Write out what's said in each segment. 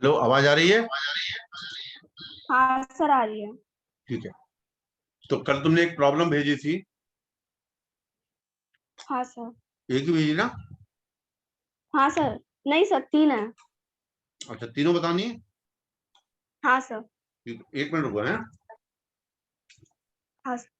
Hello, आवाज आ रही है? हाँ सर, आ रही है। ठीक है। तो कल तुमने एक प्रॉब्लम भेजी थी। हाँ सर। एक ही भेजी ना? हाँ सर। नहीं सर, 3 है। अच्छा, तीनों बतानी है? हाँ सर। एक मिनट रुको है। हाँ सर।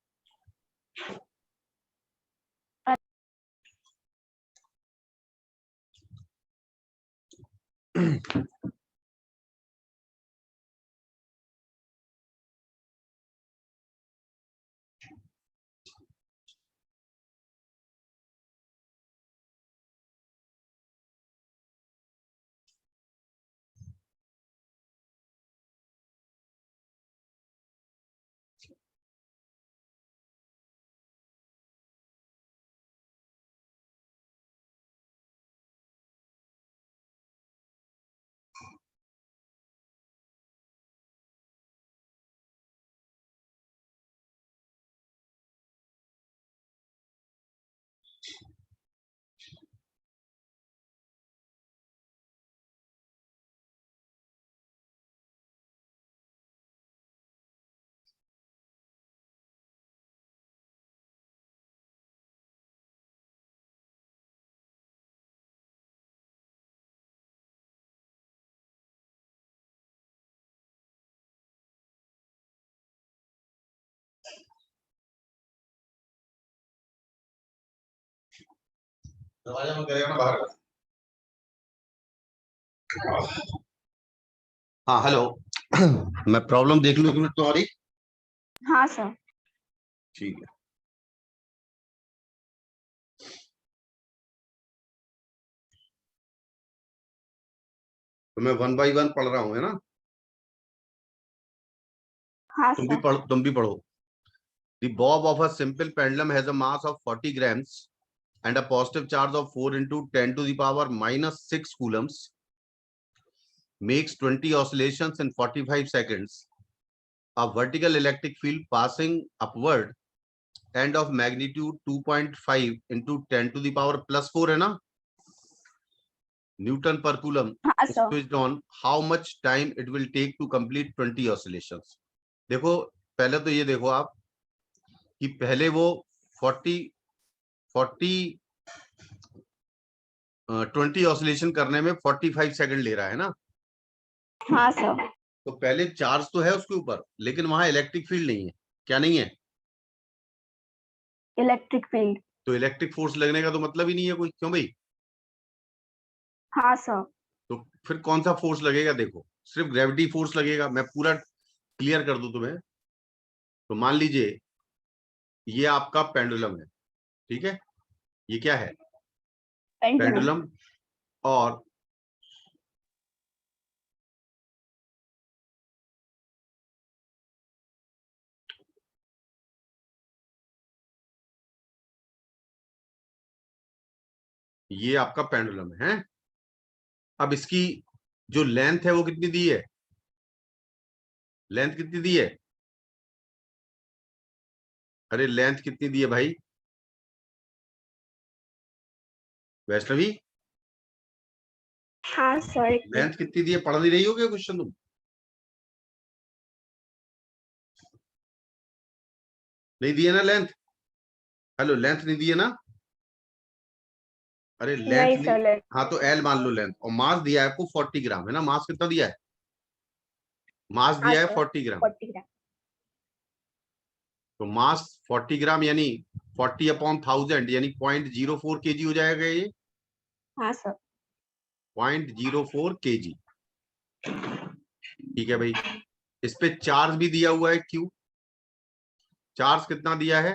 दरवाजा बंद करेगा ना बाहर का? हाँ, हेलो। मैं प्रॉब्लम देख लूं एक मिनट तुम्हारी। हाँ सर। ठीक है। तो मैं वन बाई वन पढ़ रहा हूँ, है ना? हाँ सर। तुम भी पढ़ो। The bob of a simple pendulum has a mass of 40 grams and a positive charge of 4 into 10 to the power minus 6 coulombs. Makes 20 oscillations in 45 seconds. A vertical electric field passing upward and of magnitude 2.5 into 10 to the power plus 4 है ना? Newton per coulomb हाँ is sir. switched on. How much time it will take to complete 20 oscillations? देखो, पहले तो ये देखो आप कि पहले वो 40 20 ऑसिलेशन करने में 45 सेकंड ले रहा है ना? हाँ सर। तो पहले चार्ज तो है उसके ऊपर, लेकिन वहां इलेक्ट्रिक फील्ड नहीं है। क्या नहीं है? Electric field. तो इलेक्ट्रिक फोर्स लगने का तो मतलब ही नहीं है कोई, क्यों भाई? हाँ सर। तो फिर कौन सा फोर्स लगेगा? देखो, सिर्फ ग्रेविटी फोर्स लगेगा। मैं पूरा क्लियर कर दूं तुम्हें। तो मान लीजिए ये आपका पेंडुलम है, ठीक है? ये क्या है? पेंडुलम। पेंडुलम। और ये आपका पेंडुलम है। अब इसकी जो लेंथ है वो कितनी दी है? लेंथ कितनी दी है? अरे लेंथ कितनी दी है भाई? वैष्णवी, हाँ सर, एक लेंथ मिनट। कितनी दी है? पढ़ नहीं रही हो क्या क्वेश्चन तुम? नहीं दी है ना लेंथ? हेलो, लेंथ नहीं दी है ना? अरे लेंथ नहीं नहीं। सर, हाँ, तो एल मान लो लेंथ, और मास दिया है आपको 40 ग्राम, है ना? मास कितना दिया है? मास हाँ दिया है सर। 40 ग्राम। 40 ग्राम। तो मास 40 ग्राम यानी 40/1000 यानी 0.04 kg हो जाएगा ये। हाँ सर। 0.04 kg। ठीक है भाई। इस पे चार्ज भी दिया हुआ है, क्यू। चार्ज कितना दिया है?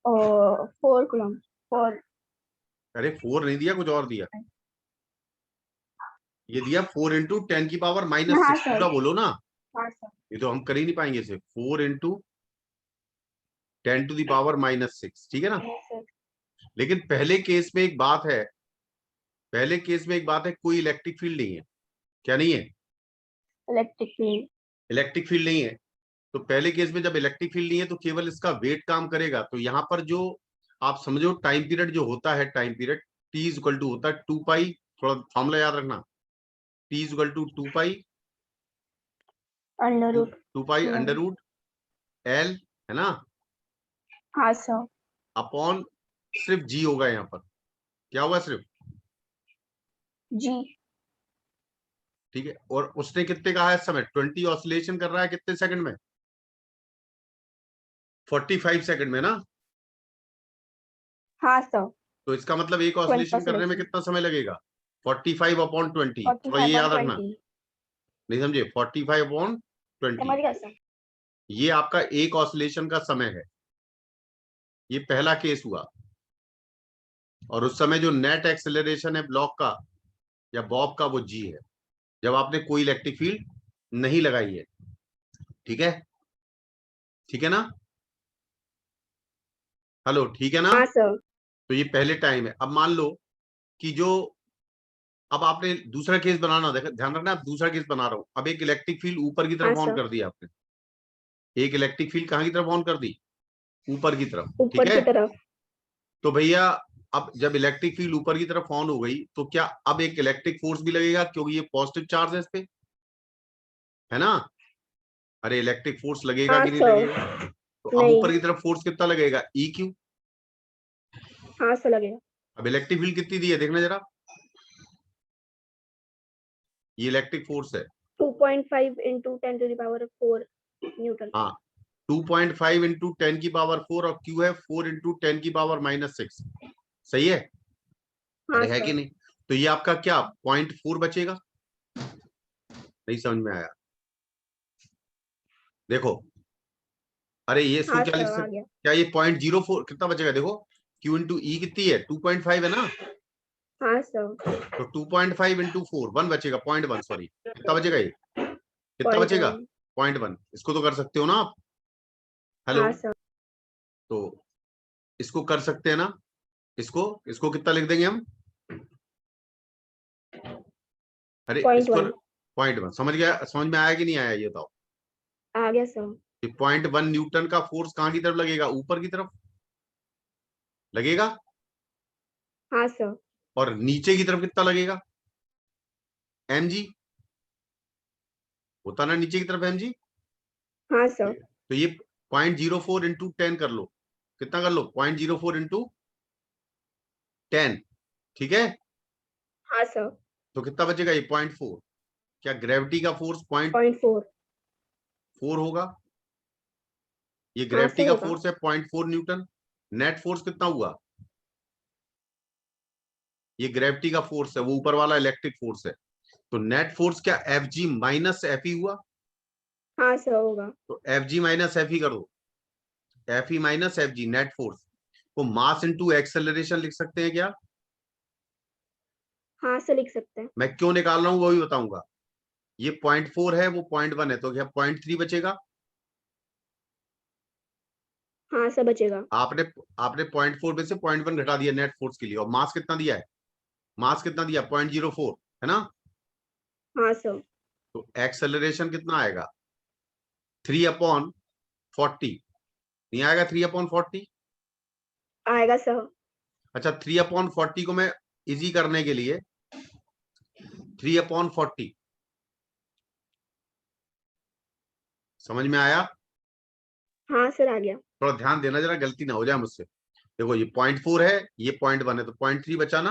और 4 कूलम। 4। अरे 4 नहीं दिया, कुछ और दिया। ये दिया 4 × 10⁻⁻⁶ हाँ सर। पूरा बोलो ना। हाँ सर। ये तो हम कर ही नहीं पाएंगे इसे। 4 × 10⁻⁻⁶, ठीक है ना? हाँ सर। लेकिन पहले केस में एक बात है। पहले केस में एक बात है, कोई इलेक्ट्रिक फील्ड नहीं है। क्या नहीं है? Electric field. इलेक्ट्रिक फील्ड नहीं है। तो पहले केस में जब इलेक्ट्रिक फील्ड नहीं है तो केवल इसका वेट काम करेगा। तो यहाँ पर जो आप समझो टाइम पीरियड जो होता है, टाइम पीरियड T = होता है 2 पाई। थोड़ा फॉर्मूला याद रखना। t is equal to 2 pi under root 2 pi under root l, है ना, हाँ सर अपॉन सिर्फ g होगा यहाँ पर, क्या होगा सिर्फ, जी ठीक है। और उसने कितने कहा है, इस समय 20 ऑसिलेशन कर रहा है, कितने सेकंड में, 45 सेकंड में ना। हाँ सर तो इसका मतलब एक 20 ऑसिलेशन करने में ऑसिलेशन कितना समय लगेगा, 45 अपॉन 20, थोड़ा ये 45 याद on रखना, 20 नहीं समझे, 45 अपॉन 20, समझ गया सर ये आपका एक ऑसिलेशन का समय है। ये पहला केस हुआ। और उस समय जो नेट एक्सेलरेशन है ब्लॉक का या बॉब का, वो जी है, जब आपने कोई इलेक्ट्रिक फील्ड नहीं लगाई है। ठीक है, ठीक है ना, हेलो, ठीक है ना। हाँ सर तो ये पहले टाइम है। अब मान लो कि जो, अब आपने दूसरा केस बनाना, देखो ध्यान रखना, आप दूसरा केस बना रहा हूं। अब एक इलेक्ट्रिक फील्ड ऊपर की हाँ तरफ ऑन सर कर दिया आपने, एक इलेक्ट्रिक फील्ड कहां की तरफ ऑन कर दी, ऊपर की तरफ, ठीक ऊपर है। की तरफ तो भैया, अब जब इलेक्ट्रिक फील्ड ऊपर की तरफ ऑन हो गई, तो क्या अब एक इलेक्ट्रिक फोर्स भी लगेगा, क्योंकि ये पॉजिटिव चार्ज है इस पे, है ना। अरे इलेक्ट्रिक फोर्स लगेगा हाँ कि नहीं सर लगेगा। तो अब नहीं ऊपर की तरफ फोर्स कितना लगेगा, ई क्यू। हाँ सर लगेगा अब इलेक्ट्रिक फील्ड कितनी दी है, देखना जरा, ये इलेक्ट्रिक फोर्स है। 2.5 into 10 to the power of 4 Newton हाँ, 2.5 इंटू 10 की पावर 4, और क्यू है 4 इंटू 10 की पावर -6, सही है। हाँ अरे है कि सर नहीं। तो ये आपका क्या 0.4 बचेगा, नहीं समझ में आया, देखो। अरे ये इसको हाँ क्या लिख सर आ सकते, गया क्या ये 0.04 कितना बचेगा, देखो, Q इंटू ई कितनी है, 2.5 है ना। हाँ सर तो 2.5 इंटू 4 1 बचेगा, 0.1, सॉरी, कितना बचेगा ये, कितना पॉइंट बचेगा, वन 0.1। इसको तो कर सकते हो ना आप, हेलो। हाँ सर तो इसको कर सकते हैं ना, इसको इसको कितना लिख देंगे हम, अरे पॉइंट इसको वन 0.1, समझ गया, समझ में आया कि नहीं आया, ये बताओ। आ गया सर कि 0.1 न्यूटन का फोर्स कहाँ की तरफ लगेगा, ऊपर की तरफ लगेगा, हाँ सर और नीचे की तरफ कितना लगेगा, mg, होता ना नीचे की तरफ mg। हाँ सर तो ये 0.04 इंटू 10 कर लो, कितना कर लो, 0.04 इंटू 10, ठीक है। हाँ सर तो कितना बचेगा ये 0.4, क्या ग्रेविटी का फोर्स 0.4 0.4 होगा, ये हाँ ग्रेविटी सर का होगा फोर्स है 0.4 न्यूटन। नेट फोर्स कितना हुआ, ये ग्रेविटी का फोर्स है, वो ऊपर वाला इलेक्ट्रिक फोर्स है। तो नेट फोर्स क्या F G minus F E हुआ। हाँ सर होगा तो F G minus F E कर दो, F E minus F G, net force को मास इंटू एक्सेलरेशन लिख सकते हैं क्या, हाँ सर लिख सकते हैं मैं क्यों निकाल रहा हूं वो भी बताऊंगा। ये 0.4 है, वो 0.1 है, तो क्या 0.3 बचेगा। हाँ सर बचेगा आपने आपने 0.4 में से 0.1 घटा दिया नेट फोर्स के लिए, और मास कितना दिया है, मास कितना दिया 0.04, है ना। हाँ सर तो एक्सेलरेशन कितना आएगा, 3/40, नहीं आएगा 3/40। आएगा सर अच्छा, 3/40 को मैं इजी करने के लिए 3/40, समझ में आया। हाँ सर आ गया थोड़ा ध्यान देना जरा, गलती ना हो जाए मुझसे। देखो ये 0.4 है, ये 0.1 है, तो 0.3 बचा ना।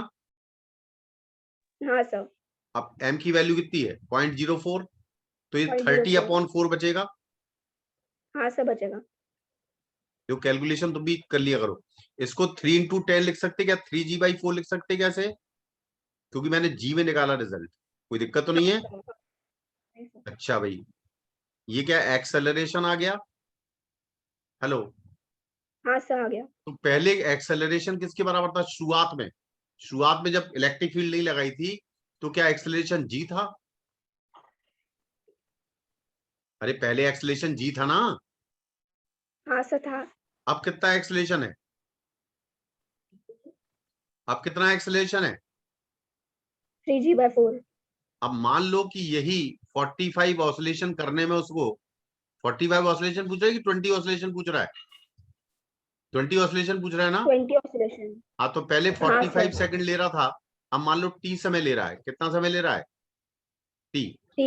हाँ सर अब m की वैल्यू कितनी है 0.04, तो ये 0.04 30/4 बचेगा। हाँ सर बचेगा जो कैलकुलेशन तुम भी कर लिया करो। इसको 3 इंटू 10 लिख सकते क्या, 3g/4 लिख सकते कैसे, क्योंकि मैंने जी में निकाला रिजल्ट, कोई दिक्कत तो नहीं है। अच्छा भाई, ये क्या एक्सेलरेशन आ गया, हेलो। हाँ सर आ गया तो पहले एक्सेलरेशन किसके बराबर था, शुरुआत में जब इलेक्ट्रिक फील्ड नहीं लगाई थी, तो क्या एक्सेलरेशन जी था, अरे पहले एक्सेलरेशन जी था ना। हाँ सर था अब कितना एक्सेलरेशन है, अब कितना एक्सेलरेशन है। 3g/4 अब मान लो कि यही 45 ऑसिलेशन करने में उसको, 45 ऑसिलेशन पूछ रहा है कि 20 ऑसिलेशन पूछ रहा है, 20 ऑसिलेशन पूछ रहा है ना। 20 ऑसिलेशन हाँ, तो पहले हाँ 45 सर सेकंड ले रहा था, अब मान लो टी समय ले रहा है, कितना समय ले रहा है, टी, T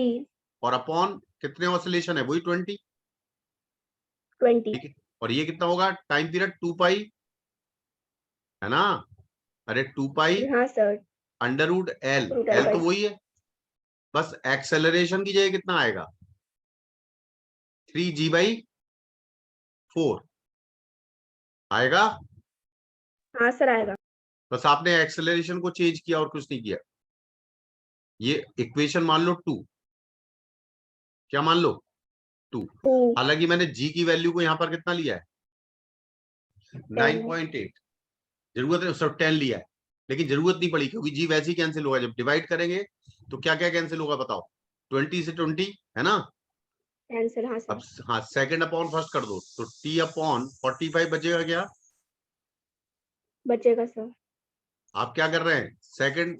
और अपॉन कितने ऑसिलेशन है, वही 20, 20. ठीक है। और ये कितना होगा, टाइम पीरियड 2 पाई, है ना, अरे 2 पाई हाँ sir. Under root L, Root L L तो by वही है, बस एक्सेलरेशन की जगह कितना आएगा, 3g/4 आएगा। हाँ सर आएगा. बस आपने एक्सेलरेशन को चेंज किया और कुछ नहीं किया। ये इक्वेशन मान लो 2, क्या मान लो 2। 2. हालांकि मैंने जी की वैल्यू को यहां पर कितना लिया है, 10. 9.8, जरूरत है सब 10 लिया है, लेकिन जरूरत नहीं पड़ी क्योंकि जी वैसे ही कैंसिल होगा, जब डिवाइड करेंगे तो क्या क्या कैंसिल होगा बताओ, 20 से 20, है ना। आंसर. हाँ अब सर. हाँ, सेकंड अपॉन फर्स्ट कर दो तो टी अपॉन 45 बचेगा क्या। बचेगा सर. आप क्या कर रहे हैं, सेकंड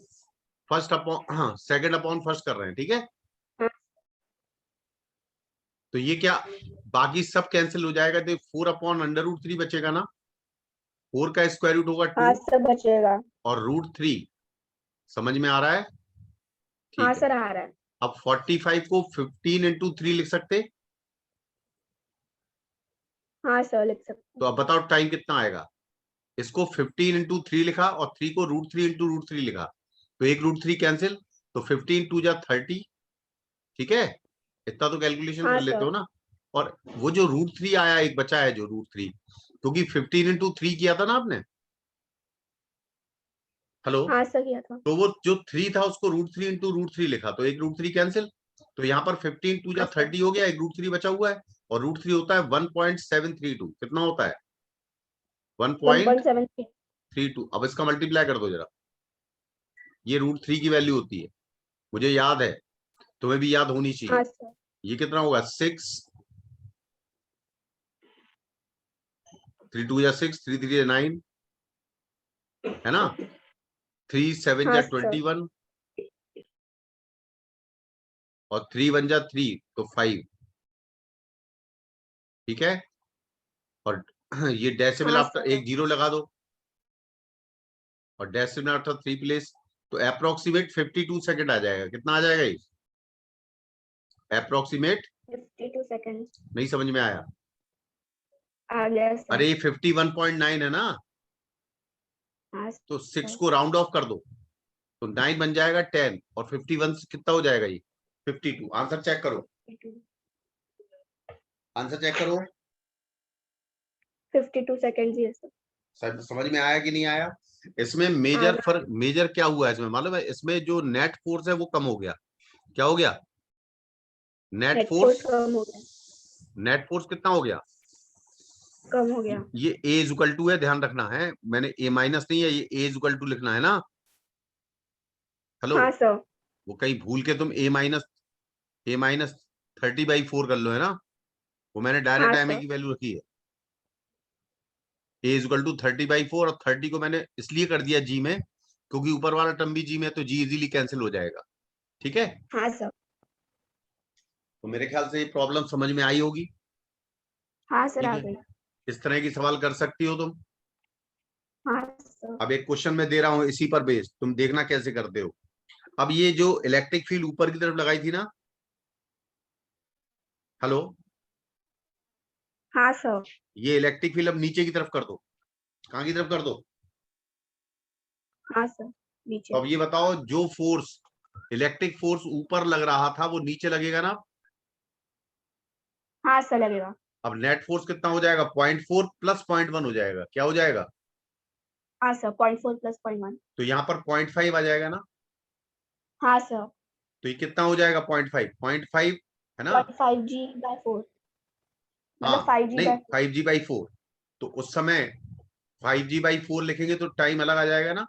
फर्स्ट अपॉन, हाँ सेकंड अपॉन फर्स्ट कर रहे हैं, ठीक है। हाँ. तो ये क्या, बाकी सब कैंसिल हो जाएगा, तो 4/√3 बचेगा ना, 4 का स्क्वायर रूट होगा 2 हाँ सर बचेगा. और √3, समझ में आ रहा है, हाँ ठीक है। सर आ रहा है. अब 45 को 15 × 3 लिख सकते, हाँ सर लिख सकते तो हैं. अब बताओ टाइम कितना आएगा, इसको 15 × 3 लिखा और 3 को √3 × √3 लिखा, तो एक √3 कैंसिल, तो 15 × 2 = 30, ठीक है। इतना तो कैलकुलेशन कर हाँ लेते सर. हो ना। और वो जो √3 आया, एक बचा है जो √3, क्योंकि 15 × 3 किया था ना आपने, हेलो, हाँ सर किया था. तो वो जो 3 था उसको √3 × √3 लिखा, तो एक √3 कैंसिल, तो यहाँ पर 15 × 2 हाँ = सर. 30 हो गया, एक √3 बचा हुआ है, और √3 होता है 1.732, कितना होता है 1.73. 1.32। अब इसका मल्टीप्लाई कर दो जरा, ये √3 की वैल्यू होती है, मुझे याद है, तुम्हें भी याद होनी चाहिए। हाँ सर. ये कितना होगा 6, 3 × 2 = 6, 3 × 3 = 9, है ना, 3 × 7 हाँ = सर. 21 और 3 × 1 = 3, तो 5, ठीक है। और ये डेसिमल हाँ आफ्टर सर. एक जीरो लगा दो, और डेसिमल आफ्टर 3 प्लेस, तो अप्रोक्सीमेट 52 सेकंड आ जाएगा, कितना आ जाएगा ये अप्रोक्सीमेट, 52 seconds. नहीं समझ में आया, आ गया सर. अरे 51.9 है ना, हाँ तो 6 सर. को राउंड ऑफ कर दो, तो 9 बन जाएगा 10, और 51 से कितना हो जाएगा ये 52। आंसर चेक करो, 52 seconds ही है सर. समझ में आया कि नहीं आया। इसमें आ मेजर रहा है. फर्क, मेजर क्या हुआ है इसमें मालूम है, इसमें जो नेट फोर्स है वो कम हो गया, क्या हो गया, नेट नेट फोर्स, फोर्स कम हो गया. नेट फोर्स कितना हो गया, कम हो गया. ये A = है, ध्यान रखना है, मैंने A- नहीं है, ये A = लिखना है ना, हेलो, हाँ सर. वो कहीं भूल के तुम A-30/4 कर लो, है ना, वो मैंने डायरेक्ट हाँ एम ए सर. की वैल्यू रखी है, A = 30/4, और 30 को मैंने इसलिए कर दिया जी में क्योंकि ऊपर वाला टर्म भी जी में है, तो जी इजीली कैंसिल हो जाएगा, ठीक है। हाँ सर. तो मेरे ख्याल से ये प्रॉब्लम समझ में आई होगी, हाँ सर ठीक आ है, गई. इस तरह की सवाल कर सकती हो तुम। हाँ सर. अब एक क्वेश्चन मैं दे रहा हूं इसी पर बेस्ड, तुम देखना कैसे करते हो। अब ये जो इलेक्ट्रिक फील्ड ऊपर की तरफ लगाई थी ना, हेलो, हाँ सर. ये इलेक्ट्रिक फील्ड अब नीचे की तरफ कर दो, कहाँ की तरफ कर दो, हाँ सर. नीचे. तो अब ये बताओ, जो फोर्स, इलेक्ट्रिक फोर्स ऊपर लग रहा था वो नीचे लगेगा ना, हाँ सर लगेगा. अब नेट फोर्स कितना हो जाएगा, 0.4 + 0.1 हो जाएगा, क्या हो जाएगा, हाँ सर. 0.4 + 0.1. तो यहाँ पर 0.5 आ जाएगा ना, हाँ सर. तो ये कितना हो जाएगा 0.5, है ना, 0.5g/4. मतलब हाँ 5g नहीं by 4. 5g/4, तो उस समय 5g/4 लिखेंगे तो टाइम अलग आ जाएगा ना,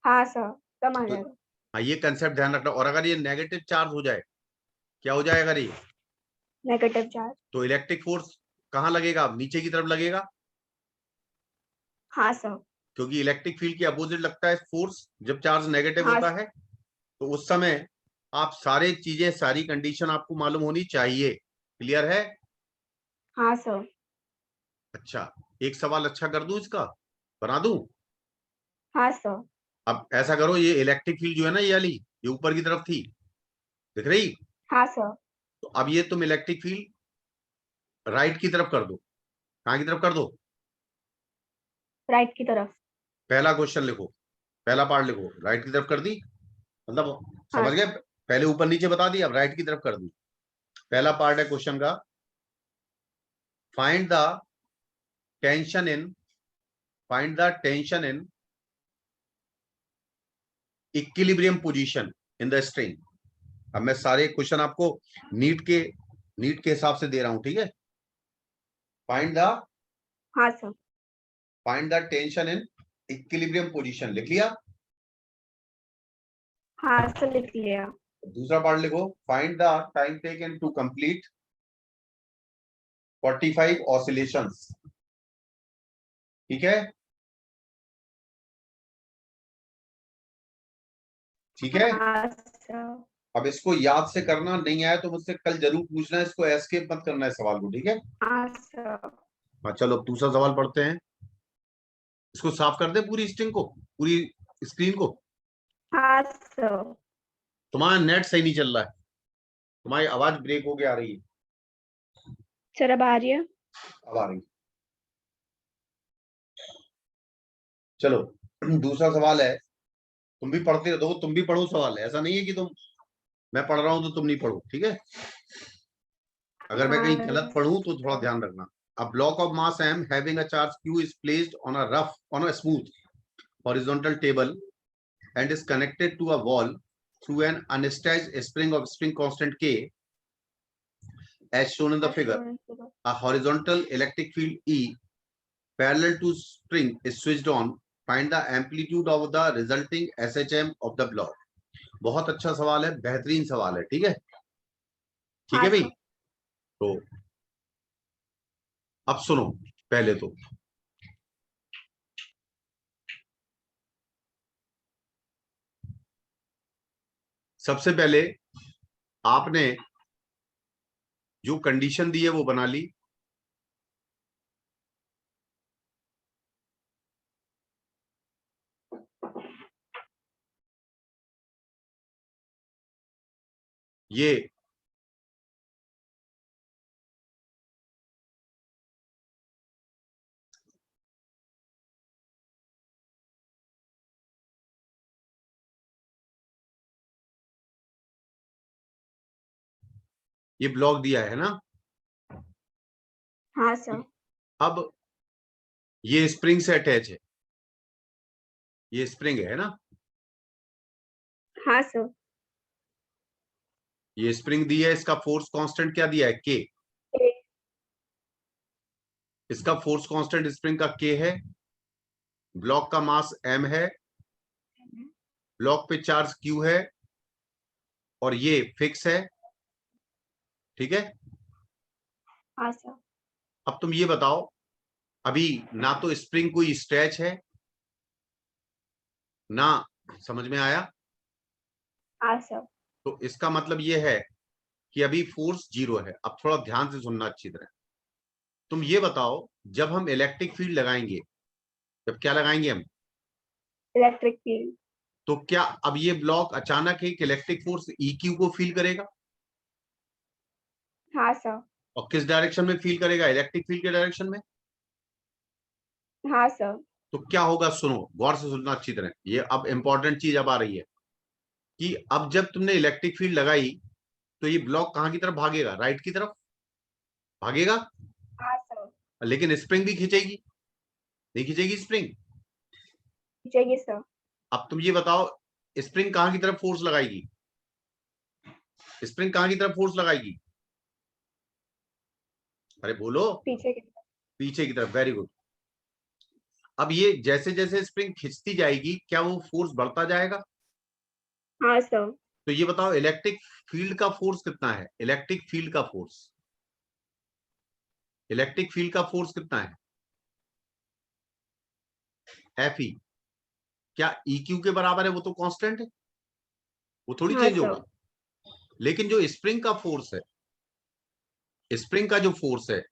हाँ सर. कम आ तो जाएगा. हाँ ये कंसेप्ट ध्यान रखना। और अगर ये नेगेटिव चार्ज हो जाए, क्या हो जाएगा, अगर ये, नेगेटिव चार्ज. तो इलेक्ट्रिक फोर्स कहाँ लगेगा, नीचे की तरफ लगेगा, हाँ सर. क्योंकि इलेक्ट्रिक फील्ड के अपोजिट लगता है फोर्स जब चार्ज नेगेटिव हाँ होता है, तो उस समय आप सारी चीजें, सारी कंडीशन आपको मालूम होनी चाहिए, क्लियर है। हाँ सर. अच्छा, एक सवाल अच्छा कर दूं, इसका बना दूं। हाँ सर. अब ऐसा करो, ये इलेक्ट्रिक फील्ड जो है ना, ये वाली, ये ऊपर की तरफ थी, दिख रही? हाँ सर। तो अब ये तुम इलेक्ट्रिक फील्ड राइट की तरफ कर दो। कहां की तरफ कर दो? राइट की तरफ। पहला क्वेश्चन लिखो, पहला पार्ट लिखो, राइट की तरफ कर दी, मतलब हाँ समझ गए? सर। पहले ऊपर नीचे बता दी, अब राइट की तरफ कर दी। पहला पार्ट है क्वेश्चन का, find the tension in, find the tension in equilibrium position in the string. अब मैं सारे क्वेश्चन आपको नीट के हिसाब से दे रहा हूं, ठीक है? फाइंड द हाँ sir. Find the tension in equilibrium position, लिख लिया? हाँ सर, लिख लिया। दूसरा पार्ट लिखो, find the time taken to complete 45 oscillations. ठीक है? ठीक है? हाँ सर। अब इसको याद से करना, नहीं आया तो मुझसे कल जरूर पूछना, इसको एस्केप मत करना है सवाल को, ठीक है? हाँ सर। हाँ चलो, अब दूसरा सवाल पढ़ते हैं। इसको साफ कर दे, पूरी स्ट्रिंग को, पूरी स्क्रीन को। हाँ सर। तुम्हारा नेट सही नहीं चल रहा है, तुम्हारी आवाज ब्रेक होके आ रही है। सर अब आ रही है? अब आ रही है। चलो दूसरा सवाल है, तुम भी पढ़ते रहो, तुम भी पढ़ो सवाल, ऐसा नहीं है कि तुम, मैं पढ़ रहा हूं तो तुम नहीं पढ़ो, ठीक है? अगर मैं कहीं गलत पढ़ूं तो थोड़ा ध्यान रखना। A block of mass m having a charge q is placed on a smooth horizontal table and is connected to a wall through an unstretched spring of spring constant k as shown in the figure. A horizontal electric field E parallel to spring is switched on. Find the amplitude of the resulting SHM of the block. बहुत अच्छा सवाल है, बेहतरीन सवाल है, ठीक है? ठीक है भाई? तो अब सुनो, पहले तो सबसे पहले आपने जो कंडीशन दी है वो बना ली। ये ब्लॉक दिया है ना? हाँ सर। अब ये स्प्रिंग से अटैच है, ये स्प्रिंग है ना? हाँ सर। ये स्प्रिंग दी है, इसका फोर्स कांस्टेंट क्या दिया है? के। इसका फोर्स कांस्टेंट स्प्रिंग का के है, ब्लॉक का मास m है, ब्लॉक पे चार्ज q है और ये फिक्स है, ठीक है? हाँ सर। अब तुम ये बताओ, अभी ना तो स्प्रिंग कोई स्ट्रेच है ना, समझ में आया? हाँ सर। तो इसका मतलब ये है कि अभी फोर्स 0 है। अब थोड़ा ध्यान से सुनना अच्छी तरह। तुम ये बताओ, जब हम इलेक्ट्रिक फील्ड लगाएंगे, जब क्या लगाएंगे हम? Electric field. तो क्या अब ये ब्लॉक अचानक एक इलेक्ट्रिक फोर्स EQ को फील करेगा? हाँ सर। और किस डायरेक्शन में फील करेगा? इलेक्ट्रिक फील्ड के डायरेक्शन में। हाँ सर। तो क्या होगा? सुनो, गौर से सुनना अच्छी तरह, ये अब इंपॉर्टेंट चीज अब आ रही है कि अब जब तुमने इलेक्ट्रिक फील्ड लगाई तो ये ब्लॉक कहां की तरफ भागेगा? राइट की तरफ भागेगा। हाँ सर। लेकिन स्प्रिंग भी खींचेगी, नहीं खींचेगी स्प्रिंग? चाहिए सर। अब तुम ये बताओ, स्प्रिंग कहां की तरफ फोर्स लगाएगी? स्प्रिंग कहां की तरफ फोर्स लगाएगी? अरे बोलो। पीछे की तरफ। पीछे की तरफ, वेरी गुड। अब ये जैसे जैसे स्प्रिंग खिंचती जाएगी, क्या वो फोर्स बढ़ता जाएगा? हाँ सर। तो ये बताओ, इलेक्ट्रिक फील्ड का फोर्स कितना है? इलेक्ट्रिक फील्ड का फोर्स, इलेक्ट्रिक फील्ड का फोर्स कितना है? Fe। क्या EQ के बराबर है? वो तो कांस्टेंट है, वो थोड़ी हाँ चेंज सर। होगा। लेकिन जो स्प्रिंग का फोर्स है, स्प्रिंग का जो फोर्स है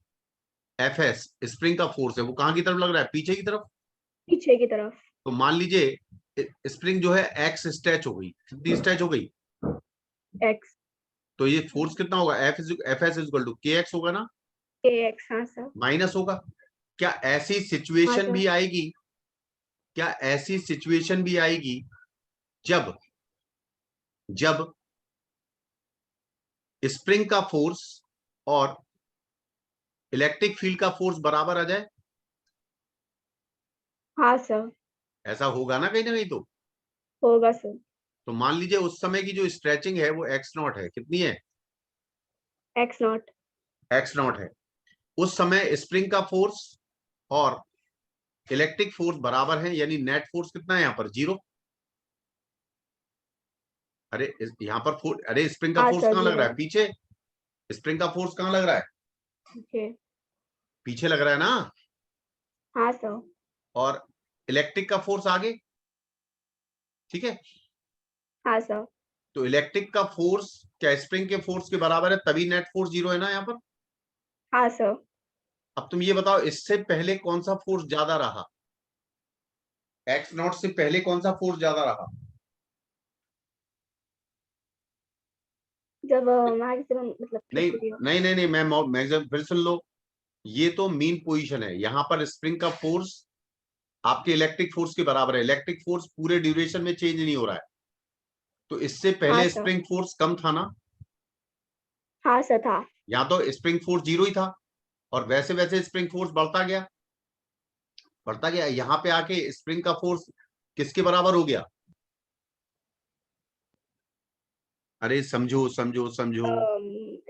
Fs, स्प्रिंग का फोर्स है, वो कहां की तरफ लग रहा है? पीछे की तरफ। पीछे की तरफ। तो मान लीजिए स्प्रिंग जो है एक्स स्ट्रेच हो गई, कितनी स्ट्रेच हो गई? एक्स। तो ये फोर्स कितना होगा, एफ एस इक्वल टू के एक्स होगा ना, kx। हाँ सर। माइनस होगा। क्या ऐसी हाँ सिचुएशन सर। भी आएगी, क्या ऐसी सिचुएशन भी आएगी जब जब स्प्रिंग का फोर्स और इलेक्ट्रिक फील्ड का फोर्स बराबर आ जाए? हाँ सर। ऐसा होगा ना कहीं ना कहीं। होगा सर। तो मान लीजिए उस समय की जो स्ट्रेचिंग है वो एक्स नॉट है, कितनी है, x नॉट। एक्स नॉट है। उस समय स्प्रिंग का फोर्स और इलेक्ट्रिक फोर्स बराबर है, यानी नेट फोर्स कितना है यहाँ पर, 0। अरे यहाँ पर अरे स्प्रिंग का हाँ फोर्स सर, कहाँ लग रहा 0। है, पीछे। स्प्रिंग का फोर्स कहाँ लग रहा है, ओके। पीछे लग रहा है ना। हाँ सर। और इलेक्ट्रिक का फोर्स आगे, ठीक है। हाँ सर। तो इलेक्ट्रिक का फोर्स क्या स्प्रिंग के फोर्स के बराबर है, तभी नेट फोर्स 0 है ना यहाँ पर। हाँ सर। अब तुम ये बताओ, इससे पहले कौन सा फोर्स ज्यादा रहा, एक्स नॉट से पहले कौन सा फोर्स ज्यादा रहा। जब मैक्सिमम मतलब नहीं खींच दिया। नहीं नहीं नहीं, मैं मैक्सिमम फिर सुन लो। ये तो मीन पोजीशन है, यहाँ पर स्प्रिंग का फोर्स आपके इलेक्ट्रिक फोर्स के बराबर है। इलेक्ट्रिक फोर्स पूरे ड्यूरेशन में चेंज नहीं हो रहा है, तो इससे हाँ पहले सर। स्प्रिंग फोर्स कम था ना। हाँ सर था। यहाँ तो स्प्रिंग फोर्स 0 ही था, और वैसे वैसे स्प्रिंग फोर्स बढ़ता गया, बढ़ता गया। यहाँ पे आके स्प्रिंग का फोर्स किसके बराबर हो गया, अरे समझो समझो समझो।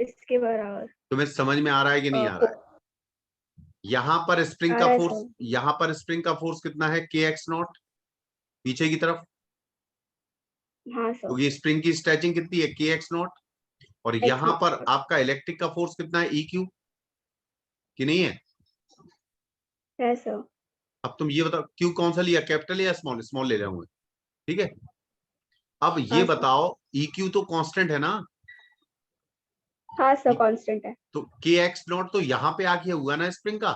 इसके बराबर। तुम्हें समझ में आ रहा है कि नहीं आ रहा है। यहाँ पर स्प्रिंग आ का रहा है फोर्स, सर। यहाँ पर स्प्रिंग का फोर्स कितना है, के एक्स नॉट, पीछे की तरफ, हाँ सर। क्योंकि स्प्रिंग की स्ट्रेचिंग कितनी है, के एक्स नॉट। और x यहाँ पर नॉट। आपका इलेक्ट्रिक का फोर्स कितना है, ई क्यू, कि नहीं है। है सर। अब तुम ये बताओ क्यू कौन सा लिया, कैपिटल या स्मॉल, स्मॉल ले रहा हूं मैं, ठीक है। अब ये हाँ सर। बताओ, ई क्यू तो कांस्टेंट है ना, हाँ सर कांस्टेंट है। तो के एक्स नॉट तो यहाँ पे आके हुआ ना स्प्रिंग का।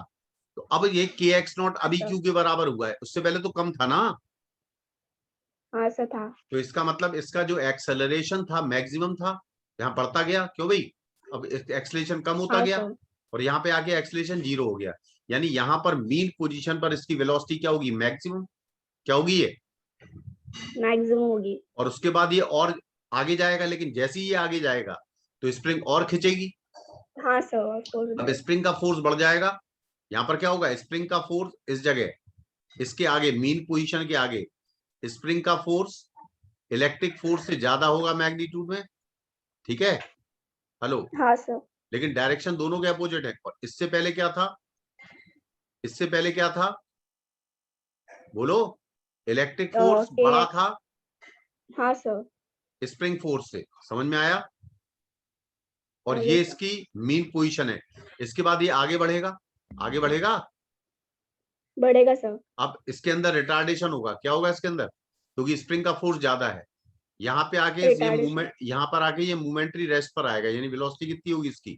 तो अब ये के एक्स नॉट हाँ अभी सर। क्यू के बराबर हुआ है, उससे पहले तो कम था ना। हाँ सर था। तो इसका मतलब इसका जो एक्सेलरेशन था मैक्सिमम था, यहाँ बढ़ता गया, क्यों भाई, अब एक्सेलरेशन कम होता हाँ गया, सर। और यहाँ पे आके एक्सेलरेशन 0 हो गया। यानी यहाँ पर मीन पोजीशन पर इसकी वेलोसिटी क्या होगी, मैक्सिमम, क्या होगी ये। मैक्सिमम होगी। और उसके बाद ये और आगे जाएगा, लेकिन जैसे ही ये आगे जाएगा तो स्प्रिंग और खिंचेगी। हाँ सर, और फोर्स अब बढ़ेगा। स्प्रिंग का फोर्स बढ़ जाएगा, यहाँ पर क्या होगा, स्प्रिंग का फोर्स इस जगह, इसके आगे मीन पोजीशन के आगे स्प्रिंग का फोर्स इलेक्ट्रिक फोर्स से ज्यादा होगा मैग्नीट्यूड में, ठीक है। हेलो, हाँ सर। लेकिन डायरेक्शन दोनों के अपोजिट है। और इससे पहले क्या था, इससे पहले क्या था, बोलो, इलेक्ट्रिक फोर्स के बड़ा एक्स। था हाँ सर। स्प्रिंग फोर्स से, समझ में आया। और आगे ये सर। इसकी मीन पोजीशन है। इसके बाद ये आगे बढ़ेगा, आगे बढ़ेगा। बढ़ेगा सर। अब इसके अंदर रिटार्डेशन होगा, क्या होगा इसके अंदर, क्योंकि स्प्रिंग का फोर्स ज्यादा है। यहाँ पे आके ये रिटार्डेशन। मूवमेंट, यहाँ पर आके ये मोमेंट्री रेस्ट पर आएगा, यानी वेलोसिटी कितनी होगी इसकी,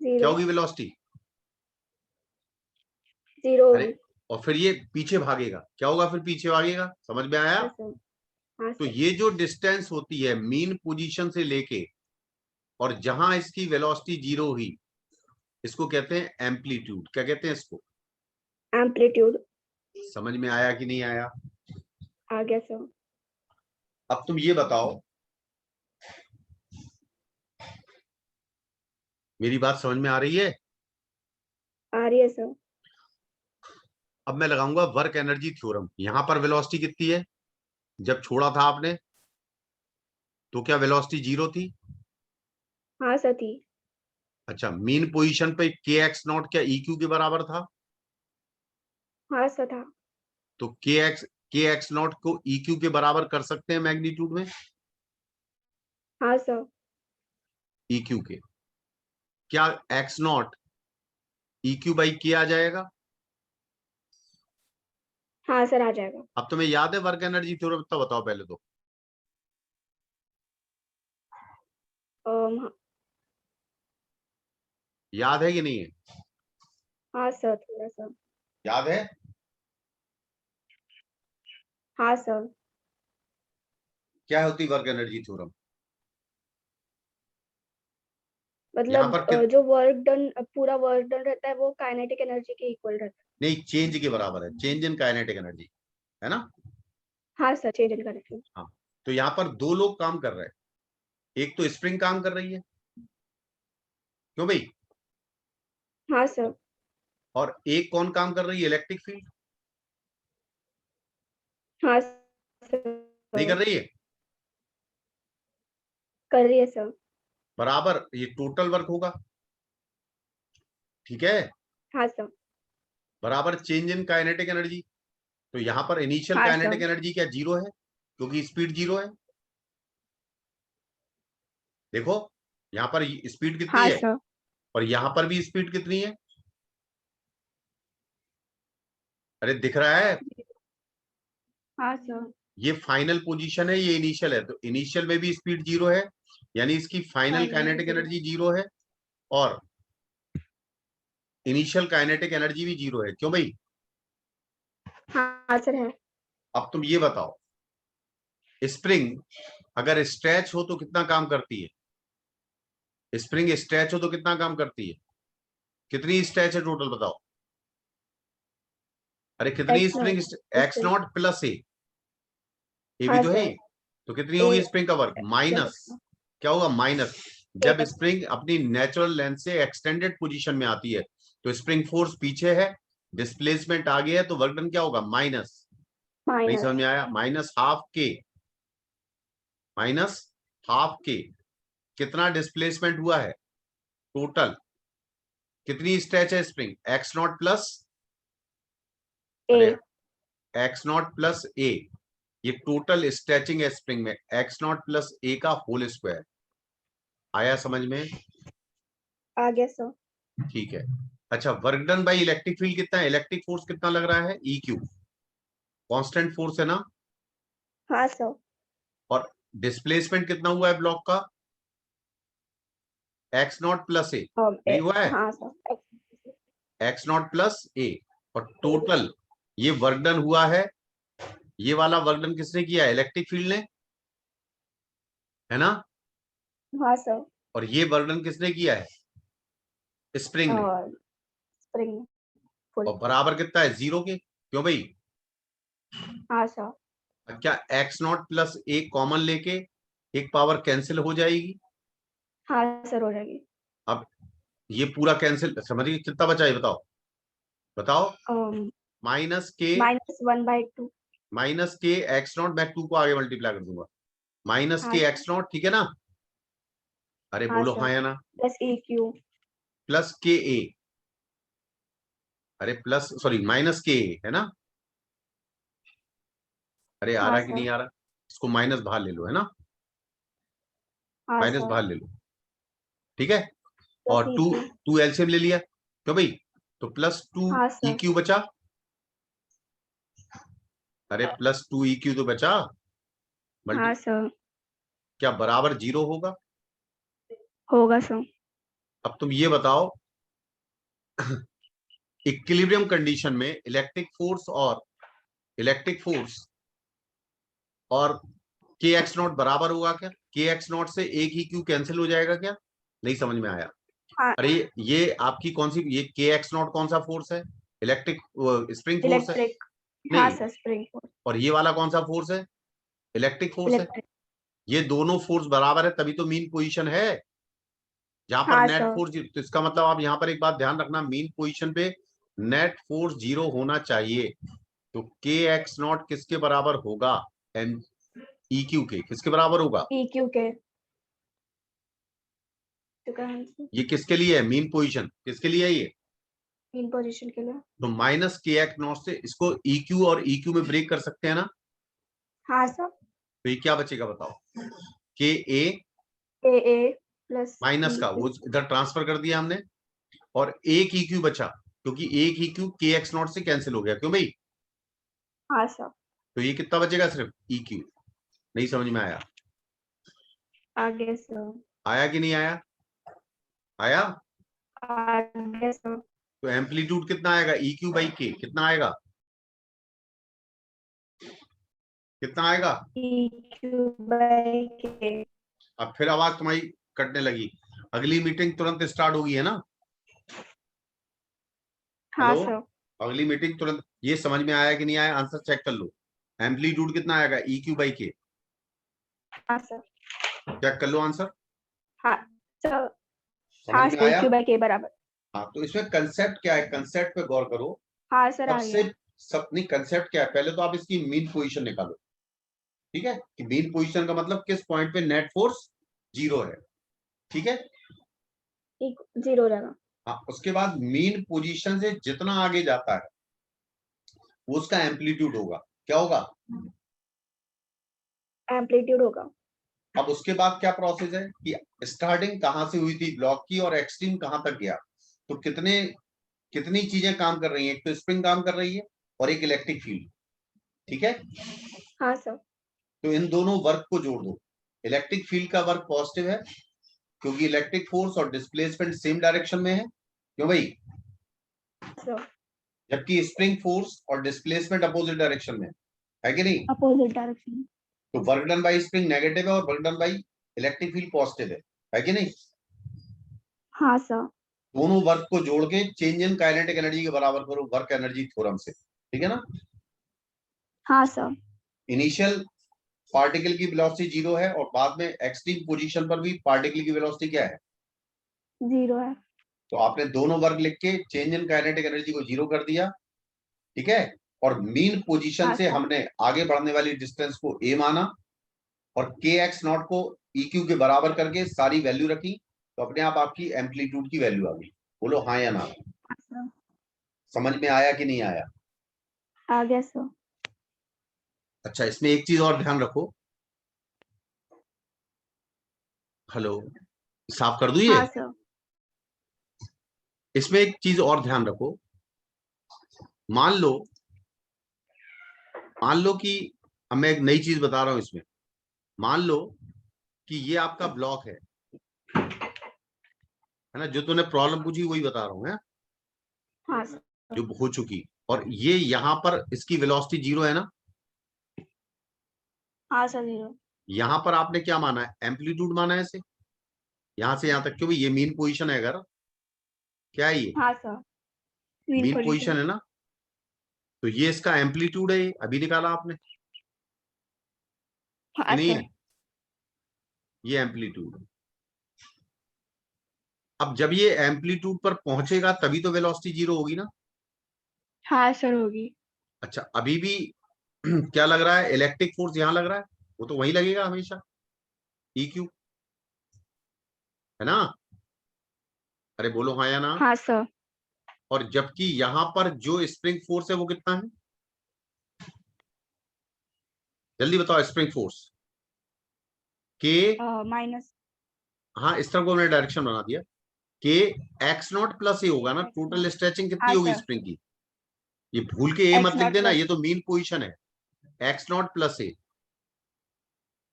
क्या 0। होगी वेलोसिटी, 0 अरे। होगी। और फिर ये पीछे भागेगा, क्या होगा, फिर पीछे भागेगा, समझ में आया। हाँ सर। हाँ तो सर। ये जो डिस्टेंस होती है मीन पोजीशन से लेके और जहां इसकी वेलोसिटी 0 हुई, इसको कहते हैं एम्पलीट्यूड। क्या कहते हैं इसको, एम्पलीट्यूड। समझ में आया कि नहीं आया। आ गया सर। अब तुम ये बताओ, मेरी बात समझ में आ रही है। आ रही है सर। अब मैं लगाऊंगा वर्क एनर्जी थ्योरम। यहां पर वेलोसिटी कितनी है, जब छोड़ा था आपने तो क्या वेलोसिटी 0 थी। हाँ सर थी। अच्छा, मीन पोजीशन पे के एक्स नॉट क्या ई क्यू के बराबर था, हाँ सर था। तो के एक्स नॉट को ई क्यू के बराबर कर सकते हैं मैग्नीट्यूड में, हाँ सर। ई क्यू के। क्या x not E Q by के आ जाएगा। हाँ सर आ जाएगा। अब तुम्हें याद है वर्क एनर्जी थ्योरम, तो बताओ पहले तो, हाँ। याद है कि नहीं है, हाँ सर थोड़ा सा। याद है। हाँ सर। क्या होती वर्क एनर्जी थ्योरम, मतलब पर जो वर्क डन, पूरा वर्क डन रहता है वो काइनेटिक एनर्जी के इक्वल रहता नहीं, चेंज के बराबर है, चेंज इन काइनेटिक एनर्जी, है ना। है। हाँ सर, चेंज इन काइनेटिक। हाँ, तो यहाँ पर दो लोग काम कर रहे हैं, एक तो स्प्रिंग काम कर रही है, क्यों भाई, हाँ सर। और एक कौन काम कर रही है, इलेक्ट्रिक फील्ड हाँ नहीं कर सर, रही है, कर रही है सर। बराबर ये टोटल वर्क होगा, ठीक है, हाँ सर। बराबर चेंज इन काइनेटिक एनर्जी। तो यहाँ पर इनिशियल हाँ काइनेटिक सर। एनर्जी क्या जीरो है, क्योंकि स्पीड जीरो है। देखो यहाँ पर स्पीड कितनी हाँ है, सर। और यहाँ पर भी स्पीड कितनी है, अरे दिख रहा है, हाँ सर। ये फाइनल पोजीशन है, ये इनिशियल है, तो इनिशियल में भी स्पीड जीरो है, यानी इसकी final final kinetic zero. Energy zero है, और इनिशियल काइनेटिक एनर्जी भी जीरो है, क्यों भाई। हाँ सर है। अब तुम ये बताओ, स्प्रिंग अगर स्ट्रेच हो तो कितना काम करती है, स्प्रिंग स्ट्रेच हो तो कितना काम करती है, कितनी स्ट्रेच है टोटल बताओ, अरे कितनी X spring, naught. X naught plus A भी हाँ तो है सर। ये। तो कितनी ए होगी स्प्रिंग का वर्क, प्लस माइनस, क्या होगा माइनस, ए जब का। स्प्रिंग अपनी नेचुरल लेंथ से एक्सटेंडेड पोजीशन में आती है तो स्प्रिंग फोर्स पीछे है, डिस्प्लेसमेंट आगे है, तो वर्क डन क्या होगा माइनस, नहीं माइनस। समझ में आया, माइनस हाफ के, माइनस हाफ के, कितना डिस्प्लेसमेंट हुआ है टोटल, कितनी स्ट्रेच है स्प्रिंग, एक्स नॉट प्लस, ए। अरे एक्स नॉट प्लस ए, ये टोटल स्ट्रेचिंग है स्प्रिंग में, एक्स नॉट प्लस ए का होल स्क्वायर, आया समझ में, आ गया सर। ठीक है। अच्छा, work done by electric field कितना है, इलेक्ट्रिक फोर्स कितना लग रहा है, ई क्यू, कॉन्स्टेंट फोर्स है ना, हाँ सर। और डिस्प्लेसमेंट कितना हुआ है ब्लॉक का, एक्स नॉट प्लस ए, नहीं हुआ है, हाँ सर। एक्स नॉट प्लस ए, और टोटल ये वर्क डन हुआ है, ये वाला वर्क डन किसने किया है, इलेक्ट्रिक फील्ड ने, है ना, हाँ सर। और ये वर्क डन किसने किया है, स्प्रिंग ने, और स्प्रिंग फुल। और बराबर कितना है जीरो के, क्यों भाई, हाँ सर। क्या एक्स नॉट प्लस ए कॉमन लेके एक पावर कैंसिल हो जाएगी, हाँ सर, हो जाएगी। अब ये पूरा कैंसिल, समझिए कितना बचा है बताओ, बताओ, माइनस के, -1/2। माइनस के एक्स नॉट, मैं टू को आगे मल्टीप्लाई कर दूंगा, माइनस हाँ के सर। एक्स नॉट, ठीक है ना, अरे हाँ बोलो सर। हाँ या ना, प्लस ए क्यू। प्लस के ए, अरे प्लस सॉरी माइनस के ए है ना, अरे आ हाँ रहा कि सर। नहीं आ रहा, इसको माइनस बाहर ले लो, है ना, हाँ माइनस सर। बाहर ले लो, ठीक है, प्लस और ई टू, क्यू। टू एलसीएम ले लिया, क्यों भाई, तो प्लस टू हाँ ई सर। क्यू बचा, अरे प्लस टू ई क्यू तो बचा, मल्टी, हाँ सर। क्या बराबर जीरो होगा, होगा सर। अब तुम ये बताओ, इक्विलिब्रियम कंडीशन में इलेक्ट्रिक फोर्स और के एक्स नॉट बराबर होगा क्या, के एक्स नॉट से एक ही क्यू कैंसिल हो जाएगा क्या, नहीं समझ में आया, हाँ। अरे ये आपकी कौन सी, ये के एक्स नॉट कौन सा फोर्स है, इलेक्ट्रिक स्प्रिंग फोर्स है, इलेक्ट्रिक। हाँ नहीं, सर, स्प्रिंग फोर्स। और ये वाला कौन सा फोर्स है, इलेक्ट्रिक फोर्स है, इलेक्ट्रिक। ये दोनों फोर्स बराबर है तभी तो मीन पोजीशन है, जहां पर हाँ नेट सर। फोर्स, तो इसका मतलब आप यहाँ पर एक बात ध्यान रखना, मीन पोजीशन पे नेट फोर्स जीरो होना चाहिए, तो के एक्स नॉट किसके बराबर होगा, एम ई क्यू के, किसके बराबर होगा, ई क्यू के। तो क्या आंसर? ये किसके लिए है, मीन पोजीशन किसके लिए है ये, इन पोजीशन के लिए। तो माइनस के एक्स नॉट से इसको ई क्यू और ई क्यू में ब्रेक कर सकते हैं ना, हाँ सर। तो ये क्या बचेगा बताओ, के ए ए प्लस माइनस ई का वो क्यू। इधर ट्रांसफर कर दिया हमने, और एक ई क्यू बचा, क्योंकि एक ई क्यू के एक्स नॉट से कैंसिल हो गया, क्यों भाई, हाँ सर। तो ये कितना बचेगा सिर्फ ई क्यू, नहीं समझ में आया, आगे सर। आया कि नहीं आया, आया, आगे सर। तो एम्पलीट्यूड कितना आएगा, ई क्यू बाई के कितना आएगा, कितना आएगा, ई क्यू बाई के। अब फिर आवाज तुम्हारी कटने लगी, अगली मीटिंग तुरंत स्टार्ट होगी, है ना? हाँ हेलो, सर। अगली मीटिंग तुरंत। ये समझ में आया कि नहीं आया? आंसर चेक कर लो। एम्पलीट्यूड कितना आएगा? EQ बाई के। हाँ सर। चेक कर लो आंसर। हाँ सर। समझ हाँ में सर, आया? EQ बाई के बराबर। हाँ, तो इसमें कंसेप्ट क्या है, कंसेप्ट पे गौर करो। हाँ सर, आ सबसे गया। नहीं, कंसेप्ट क्या है, पहले तो आप इसकी मीन पोजीशन निकालो। ठीक है, कि मीन पोजीशन का मतलब किस पॉइंट पे नेट फोर्स 0 है। ठीक है, 0 हो जाएगा। हाँ, उसके बाद मीन पोजीशन से जितना आगे जाता है वो उसका एम्पलीट्यूड होगा। क्या होगा? एम्पलीट्यूड होगा। अब उसके बाद क्या प्रोसेस है कि स्टार्टिंग कहां से हुई थी ब्लॉक की और एक्सट्रीम कहां तक गया, तो कितनी चीजें काम कर रही हैं। एक तो स्प्रिंग काम कर रही है और एक इलेक्ट्रिक फील्ड। ठीक है, हाँ सर। तो इन दोनों वर्क को जोड़ दो। इलेक्ट्रिक फील्ड का वर्क पॉजिटिव है क्योंकि इलेक्ट्रिक फोर्स और डिस्प्लेसमेंट सेम डायरेक्शन में है। क्यों भाई? सर, जबकि स्प्रिंग फोर्स और डिस्प्लेसमेंट अपोजिट डायरेक्शन में है कि नहीं? Opposite direction. तो work done by spring negative है और work done by electric field positive है कि नहीं? हाँ सर। दोनों वर्क को जोड़ के चेंज इन काइनेटिक एनर्जी के बराबर करो वर्क एनर्जी थ्योरम से। ठीक है ना? हाँ सर। इनिशियल पार्टिकल की वेलोसिटी 0 है और बाद में एक्सट्रीम पोजीशन पर भी पार्टिकल की वेलोसिटी क्या है? 0 है। तो आपने दोनों वर्क लिख के चेंज इन काइनेटिक एनर्जी को 0 कर दिया। ठीक है, और मीन पोजीशन हाँ से सर। हमने आगे बढ़ने वाली डिस्टेंस को a माना और kx0 को EQ के बराबर करके सारी वैल्यू रखी, तो अपने आप आपकी एम्पलीट्यूड की वैल्यू आ गई। बोलो हाँ या ना? हाँ सर। समझ में आया कि नहीं आया? आ गया सर। अच्छा, इसमें एक चीज और ध्यान रखो। हेलो, साफ कर दूं ये? हाँ सर। इसमें एक चीज और ध्यान रखो। मान लो कि अब मैं एक नई चीज बता रहा हूं इसमें। मान लो कि ये आपका ब्लॉक है ना? जो तूने प्रॉब्लम पूछी वही बता रहा हूं, है हाँ सर। जो हो चुकी। और ये यहां पर इसकी वेलोसिटी 0 है ना? हाँ सर, 0। यहां पर आपने क्या माना है? एम्पलीट्यूड माना है इसे, यहां से यहां तक। क्योंकि ये मीन पोजीशन है, अगर क्या है ये हाँ sir, mean mean position position. है ना, तो ये इसका एम्पलीट्यूड है। ये अभी निकाला आपने कि हाँ नहीं सर। है? ये एम्पलीट्यूड है। अब जब ये एम्पलीट्यूड पर पहुंचेगा तभी तो वेलोसिटी 0 होगी ना? हाँ सर, होगी। अच्छा, अभी भी क्या लग रहा है? इलेक्ट्रिक फोर्स यहां लग रहा है, वो तो वही लगेगा हमेशा, EQ, है ना? अरे बोलो हाँ या ना? हाँ सर। और जबकि यहां पर जो स्प्रिंग फोर्स है वो कितना है? जल्दी बताओ, स्प्रिंग फोर्स के। माइनस। हाँ, इस तरह को मैंने डायरेक्शन बना दिया। के x0 प्लस ए होगा ना? X total not. स्ट्रेचिंग कितनी हाँ होगी सर। स्प्रिंग की? ये भूल के ए मत एक्स लिख नॉट देना, प्लस। ये तो मीन पोजीशन है। x0 प्लस ए।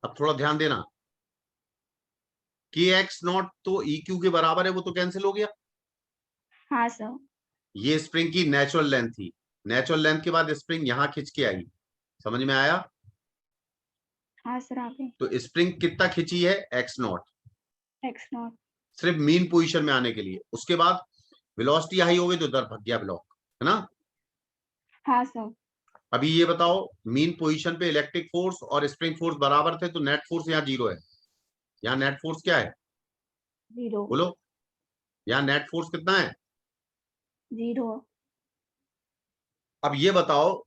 अब थोड़ा ध्यान देना, के x0 तो EQ के बराबर है, वो तो कैंसिल हो गया। हाँ सर। ये स्प्रिंग की नेचुरल लेंथ थी। नेचुरल लेंथ के बाद स्प्रिंग यहां खिंच के आई। समझ में आया? हाँ सर, आ गए। तो स्प्रिंग कितना खिंची है? x0, x not. सिर्फ मीन पोजीशन में आने के लिए। उसके बाद वेलोसिटी हाई हो गई तो इधर भग गया ब्लॉक, है ना? हाँ सर। अभी ये बताओ, मीन पोजीशन पे इलेक्ट्रिक फोर्स और स्प्रिंग फोर्स बराबर थे, तो नेट फोर्स यहाँ 0 है। यहाँ नेट फोर्स क्या है? 0। बोलो, यहाँ नेट फोर्स कितना है? 0। अब ये बताओ,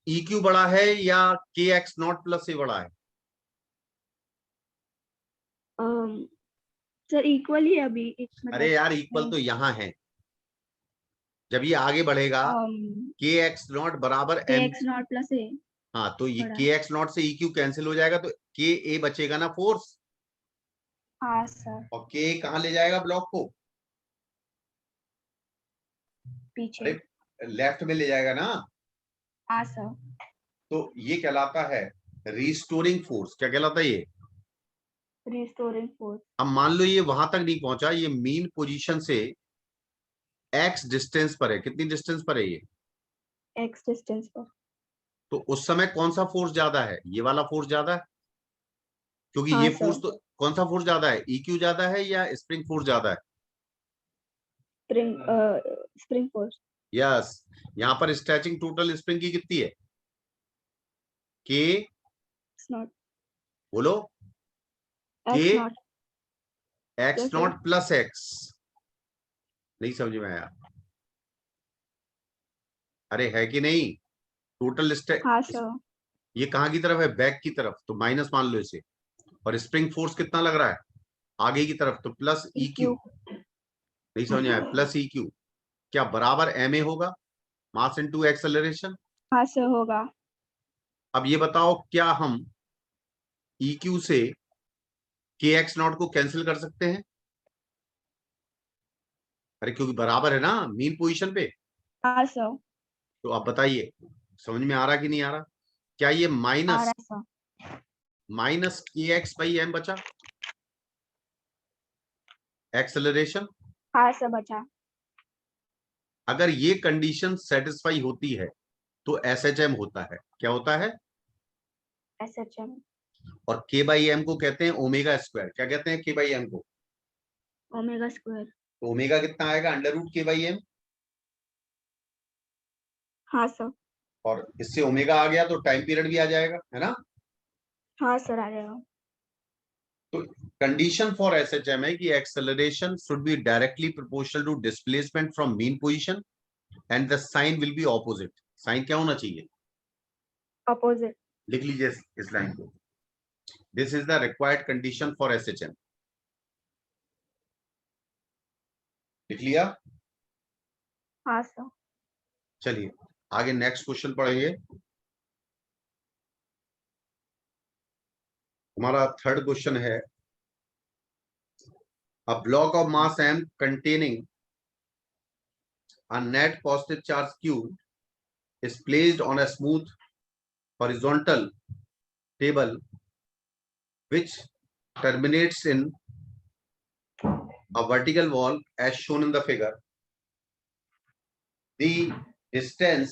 EQ बड़ा है या KX0 प्लस ए बड़ा है? सर, इक्वल ही है अभी, एक अरे मतलब। यार, इक्वल नहीं। तो यहाँ है। जब ये आगे बढ़ेगा, KX0 बराबर के M। एक्स नॉट प्लस ए हाँ, तो ये बड़ा। KX0 से EQ कैंसिल हो जाएगा, तो KA बचेगा ना फोर्स। हाँ सर। और K कहाँ ले जाएगा ब्लॉक को? पीछे। अरे लेफ्ट में ले जाएगा ना? हाँ सर। तो ये कहलाता है रिस्टोरिंग फोर्स। क्या कहलाता है ये? Restoring force. अब मान लो ये वहां तक नहीं पहुंचा, ये मीन पोजीशन से x डिस्टेंस पर है। कितनी डिस्टेंस पर है ये? एक्स डिस्टेंस पर। तो उस समय कौन सा फोर्स ज्यादा है? ये वाला फोर्स ज्यादा है क्योंकि हाँ ये सर। फोर्स तो कौन सा फोर्स ज्यादा है, EQ ज्यादा है या स्प्रिंग फोर्स ज्यादा है? Spring force. यस, यहाँ पर स्ट्रेचिंग टोटल स्प्रिंग की कितनी है? के, एक्स नॉट। बोलो, के x not. X yes not sir. Plus x. नहीं समझ में आया? अरे है कि नहीं? टोटल हाँ सर। ये कहाँ की तरफ है? बैक की तरफ, तो माइनस मान लो इसे। और स्प्रिंग फोर्स कितना लग रहा है? आगे की तरफ, तो प्लस EQ। EQ। नहीं समझ में आया? प्लस EQ क्या बराबर ma होगा, मास इनटू एक्सेलरेशन। हाँ सर होगा। अब ये बताओ, क्या हम EQ से kx नॉट को कैंसिल कर सकते हैं? अरे क्योंकि बराबर है ना मीन पोजीशन पे। हाँ सर। तो आप बताइए, समझ में आ रहा कि नहीं आ रहा? क्या ये आ रहा माइनस है सर। माइनस kx/m बचा एक्सेलरेशन? हाँ सर बचा। अगर ये कंडीशन सेटिस्फाई होती है तो SHM होता है। क्या होता है? SHM। और k/m को कहते हैं ओमेगा स्क्वायर। क्या कहते हैं k/m को? Omega square. तो ओमेगा कितना आएगा? √k/m। हाँ सर। और इससे ओमेगा आ गया तो टाइम पीरियड भी आ जाएगा, है ना? हाँ सर आ जाएगा। तो कंडीशन फॉर SHM है कि acceleration should be directly proportional to displacement from mean position and the sign will be opposite. Sign क्या होना चाहिए? अपोजिट। लिख लीजिए इस लाइन को। This is the required condition for SHM। लिख लिया? हाँ सर। चलिए आगे नेक्स्ट क्वेश्चन पढ़ेंगे। हमारा थर्ड क्वेश्चन है, a block of mass m containing a net positive charge q is placed on a smooth horizontal table which terminates in a vertical wall as shown in the figure. The distance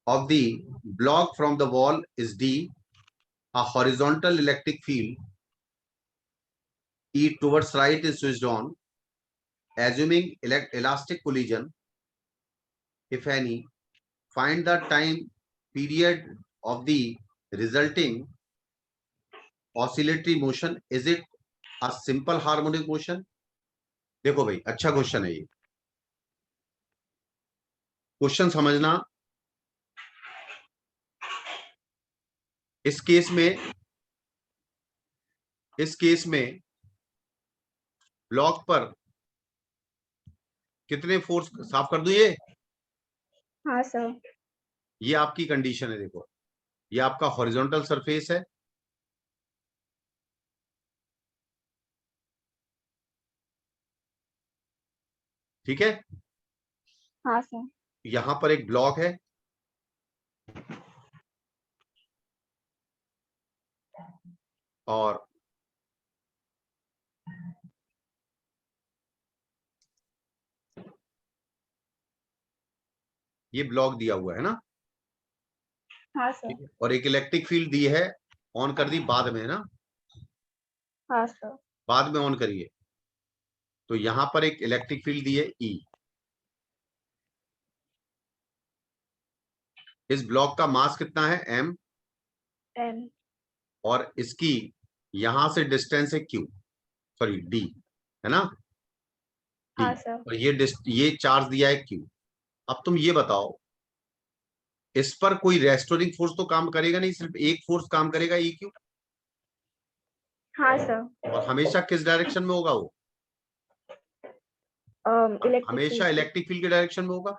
of the block from the wall is d. A horizontal electric field E towards right is switched on, assuming elastic collision, if any. Find the time period of the resulting oscillatory motion. Is it a simple harmonic motion? देखो भाई, अच्छा question है ये। Question समझना। इस case में block पर कितने फोर्स, साफ कर दूं ये? हाँ सर। ये आपकी कंडीशन है। देखो, ये आपका हॉरिजॉन्टल सरफेस है, ठीक है? हाँ सर। यहां पर एक ब्लॉक है, और ये ब्लॉक दिया हुआ है ना, हाँ सर। ठीक है? और एक इलेक्ट्रिक फील्ड दी है, ऑन कर दी बाद में, है ना? हाँ सर। बाद में ऑन करिए। तो यहां पर एक इलेक्ट्रिक फील्ड दी है E। इस ब्लॉक का मास कितना है? M। 10। और इसकी यहां से डिस्टेंस है Q, सॉरी D, है ना? D। हाँ सर। और ये चार्ज दिया है Q। अब तुम ये बताओ, इस पर कोई रेस्टोरिंग फोर्स तो काम करेगा नहीं, सिर्फ एक फोर्स काम करेगा, EQ। हाँ सर। और हमेशा किस डायरेक्शन में होगा वो? इलेक्ट्रिक हमेशा फील्ड। इलेक्ट्रिक फील्ड के डायरेक्शन में होगा।